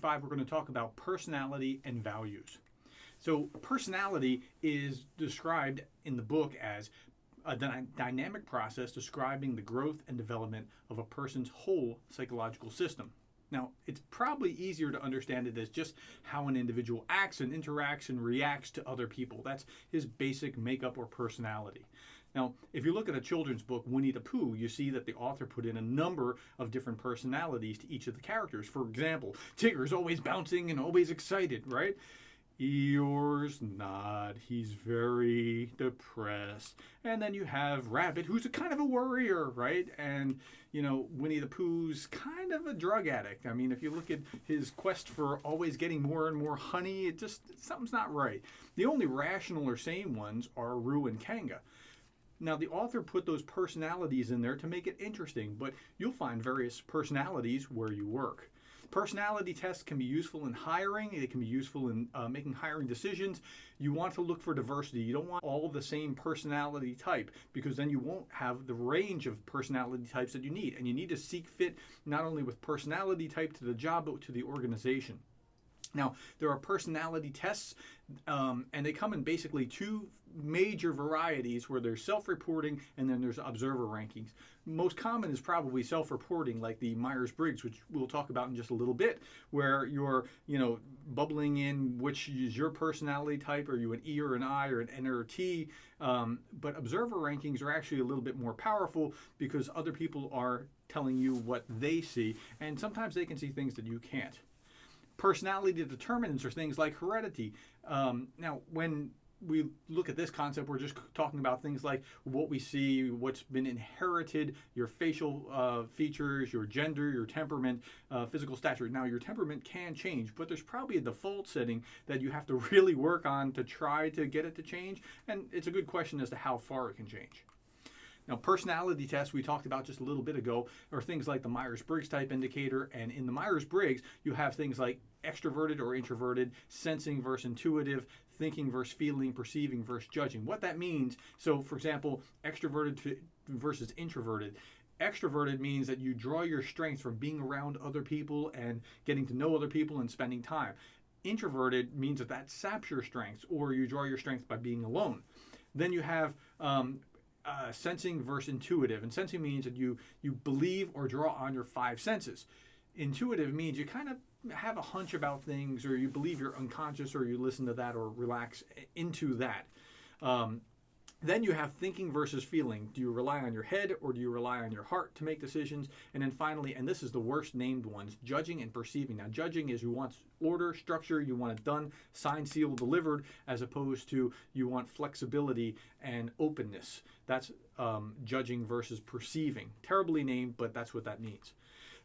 5, we're going to talk about personality and values. So personality is described in the book as a dynamic process describing the growth and development of a person's whole psychological system. Now, it's probably easier to understand it as just how an individual acts and interacts and reacts to other people. That's his basic makeup or personality. Now, if you look at a children's book, Winnie the Pooh, you see that the author put in a number of different personalities to each of the characters. For example, Tigger's always bouncing and always excited, right? Eeyore's not. He's very depressed. And then you have Rabbit, who's a kind of a worrier, right? And, Winnie the Pooh's kind of a drug addict. I mean, if you look at his quest for always getting more and more honey, something's not right. The only rational or sane ones are Roo and Kanga. Now, the author put those personalities in there to make it interesting, but you'll find various personalities where you work. Personality tests can be useful in hiring. It can be useful in making hiring decisions. You want to look for diversity. You don't want all of the same personality type, because then you won't have the range of personality types that you need. And you need to seek fit not only with personality type to the job, but to the organization. Now, there are personality tests, and they come in basically two major varieties, where there's self-reporting and then there's observer rankings. Most common is probably self-reporting, like the Myers-Briggs, which we'll talk about in just a little bit, where you're, bubbling in which is your personality type. Are you an E or an I or an N or a T? But observer rankings are actually a little bit more powerful, because other people are telling you what they see, and sometimes they can see things that you can't. Personality determinants are things like heredity. Now, when we look at this concept, we're just talking about things like what we see, what's been inherited, your facial features, your gender, your temperament, physical stature. Now, your temperament can change, but there's probably a default setting that you have to really work on to try to get it to change, and it's a good question as to how far it can change. Now, personality tests we talked about just a little bit ago are things like the Myers-Briggs type indicator, and in the Myers-Briggs, you have things like extroverted or introverted, sensing versus intuitive, thinking versus feeling, perceiving versus judging. What that means, so for example, extroverted versus introverted. Extroverted means that you draw your strength from being around other people and getting to know other people and spending time. Introverted means that saps your strengths, or you draw your strength by being alone. Then you have sensing versus intuitive, and sensing means that you believe or draw on your 5 senses. Intuitive means you kind of have a hunch about things, or you believe you're unconscious, or you listen to that or relax into that. Then you have thinking versus feeling. Do you rely on your head, or do you rely on your heart to make decisions? And then finally, and this is the worst named ones, judging and perceiving. Now, judging is you want order, structure, you want it done, signed, sealed, delivered, as opposed to you want flexibility and openness. That's judging versus perceiving. Terribly named, but that's what that means.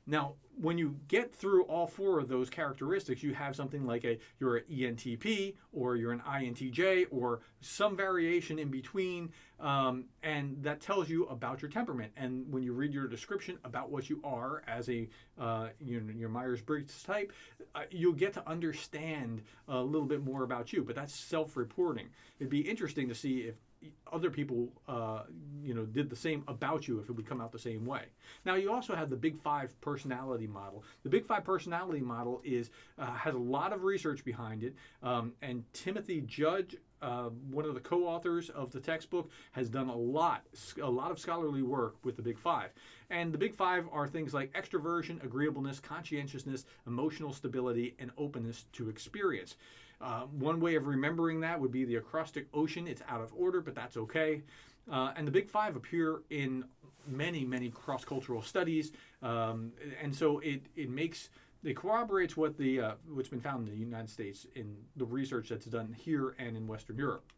Now, when you get through all 4 of those characteristics, you have something like you're an ENTP, or you're an INTJ, or some variation in between, and that tells you about your temperament. And when you read your description about what you are as your Myers-Briggs type, you'll get to understand a little bit more about you. But that's self-reporting. It'd be interesting to see if other people did the same about you, if it would come out the same way. Now, you also have the Big 5 personality model. The Big 5 personality model has a lot of research behind it, and Timothy Judge, one of the co-authors of the textbook, has done a lot of scholarly work with the Big 5. And the Big 5 are things like extroversion, agreeableness, conscientiousness, emotional stability, and openness to experience. One way of remembering that would be the acrostic ocean. It's out of order, but that's okay. And the Big 5 appear in many cross-cultural studies, and so it corroborates what's been found in the United States in the research that's done here and in Western Europe.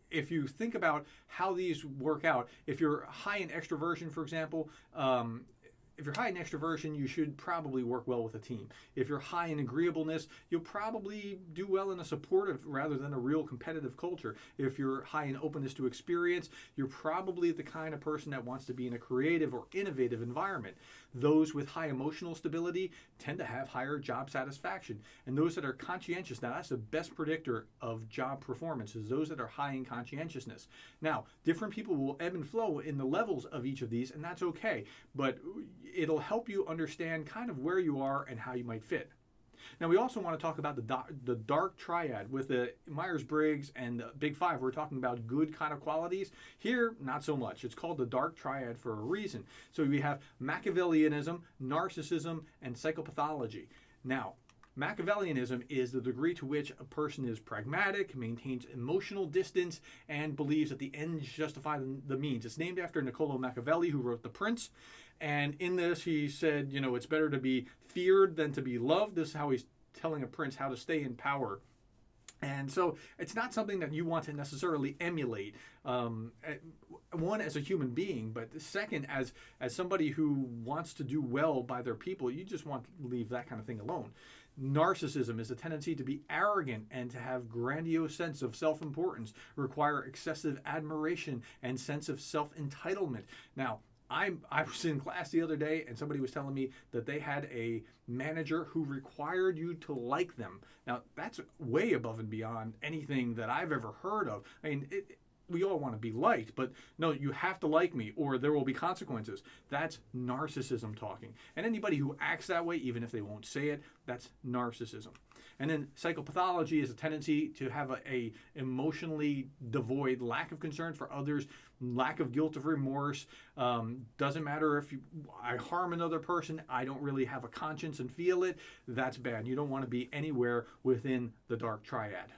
If you think about how these work out, if you're high in extroversion, for example, if you're high in extroversion, you should probably work well with a team. If you're high in agreeableness, you'll probably do well in a supportive rather than a real competitive culture. If you're high in openness to experience, you're probably the kind of person that wants to be in a creative or innovative environment. Those with high emotional stability tend to have higher job satisfaction. And those that are conscientious, now that's the best predictor of job performance, is those that are high in conscientiousness. Now, different people will ebb and flow in the levels of each of these, and that's okay. But it'll help you understand kind of where you are and how you might fit. Now, we also want to talk about the Dark Triad with the Myers-Briggs and the Big Five. We're talking about good kind of qualities. Here, not so much. It's called the Dark Triad for a reason. So we have Machiavellianism, Narcissism, and Psychopathology. Now, Machiavellianism is the degree to which a person is pragmatic, maintains emotional distance, and believes that the ends justify the means. It's named after Niccolo Machiavelli, who wrote The Prince. And in this, he said, it's better to be feared than to be loved. This is how he's telling a prince how to stay in power. And so it's not something that you want to necessarily emulate, one, as a human being, but second, as somebody who wants to do well by their people. You just want to leave that kind of thing alone. Narcissism is a tendency to be arrogant and to have grandiose sense of self-importance, require excessive admiration and sense of self-entitlement. Now, I was in class the other day and somebody was telling me that they had a manager who required you to like them. Now, that's way above and beyond anything that I've ever heard of. I mean, we all want to be liked, but no, you have to like me or there will be consequences. That's narcissism talking. And anybody who acts that way, even if they won't say it, that's narcissism. And then psychopathology is a tendency to have a emotionally devoid, lack of concern for others, lack of guilt or remorse. Doesn't matter if I harm another person, I don't really have a conscience and feel it. That's bad. You don't want to be anywhere within the Dark Triad.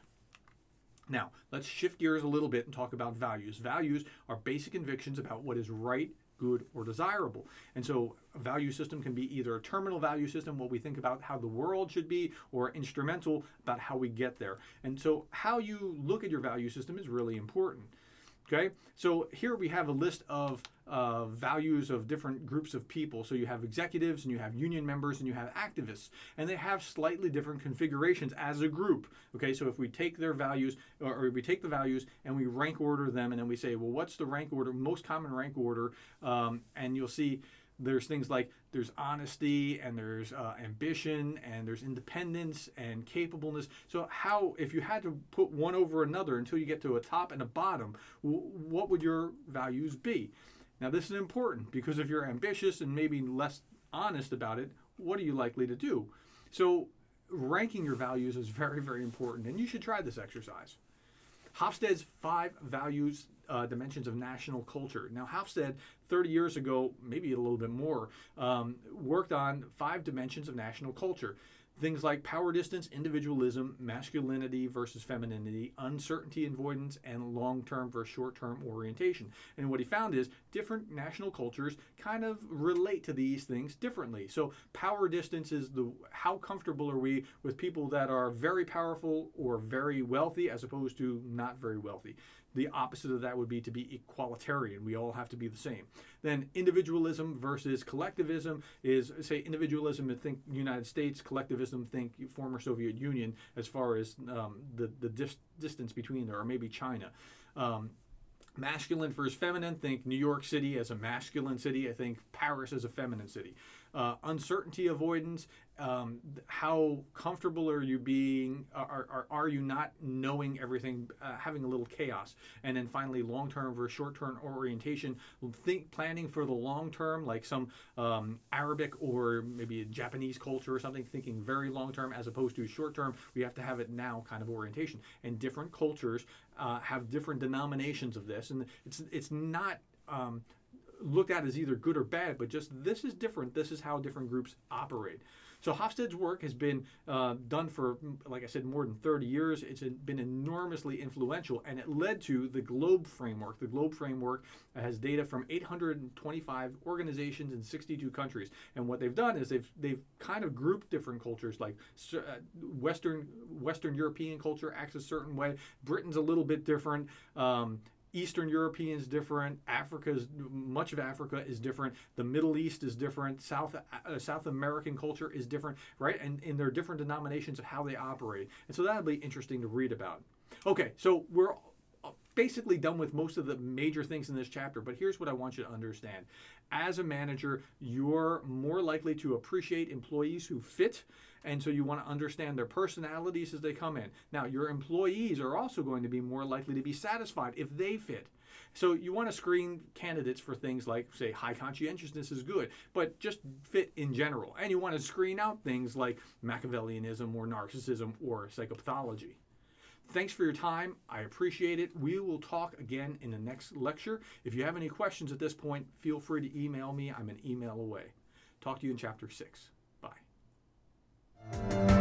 Now, let's shift gears a little bit and talk about values. Values are basic convictions about what is right, good, or desirable. And so a value system can be either a terminal value system, what we think about how the world should be, or instrumental about how we get there. And so how you look at your value system is really important. Okay, so here we have a list of values of different groups of people. So you have executives, and you have union members, and you have activists, and they have slightly different configurations as a group. Okay, so if we take their values, or we take the values and we rank order them, and then we say, well, what's the rank order, most common rank order? And you'll see there's things like there's honesty and there's ambition and there's independence and capableness. So how, if you had to put one over another until you get to a top and a bottom, what would your values be? Now, this is important because if you're ambitious and maybe less honest about it, what are you likely to do? So ranking your values is very, very important, and you should try this exercise. Hofstede's 5 values dimensions of national culture. Now, Hofstede, 30 years ago, maybe a little bit more, worked on 5 dimensions of national culture. Things like power distance, individualism, masculinity versus femininity, uncertainty avoidance, and long-term versus short-term orientation. And what he found is different national cultures kind of relate to these things differently. So power distance is how comfortable are we with people that are very powerful or very wealthy as opposed to not very wealthy. The opposite of that would be to be equalitarian. We all have to be the same. Then individualism versus collectivism is, say, individualism, think United States, collectivism, think former Soviet Union, as far as the distance between there, or maybe China. Masculine versus feminine, think New York City as a masculine city. I think Paris as a feminine city. Uncertainty avoidance, how comfortable are you being, are you not knowing everything, having a little chaos. And then finally, long-term versus short-term orientation, planning for the long term, like some Arabic or maybe a Japanese culture or something, thinking very long-term as opposed to short-term, we have to have it now kind of orientation. And different cultures have different denominations of this, and it's not looked at as either good or bad, but just this is different. This is how different groups operate. So Hofstede's work has been done for, like I said, more than 30 years. It's been enormously influential, and it led to the GLOBE framework. The GLOBE framework has data from 825 organizations in 62 countries. And what they've done is they've kind of grouped different cultures, like Western European culture acts a certain way. Britain's a little bit different. Eastern European is different. Much of Africa is different. The Middle East is different. South American culture is different, right? And there are different denominations of how they operate. And so that'll be interesting to read about. Okay, so we're basically done with most of the major things in this chapter, but here's what I want you to understand. As a manager, you're more likely to appreciate employees who fit, and so you want to understand their personalities as they come in. Now, your employees are also going to be more likely to be satisfied if they fit. So you want to screen candidates for things like, say, high conscientiousness is good, but just fit in general. And you want to screen out things like Machiavellianism or narcissism or psychopathology. Thanks for your time. I appreciate it. We will talk again in the next lecture. If you have any questions at this point, feel free to email me. I'm an email away. Talk to you in Chapter 6. Bye.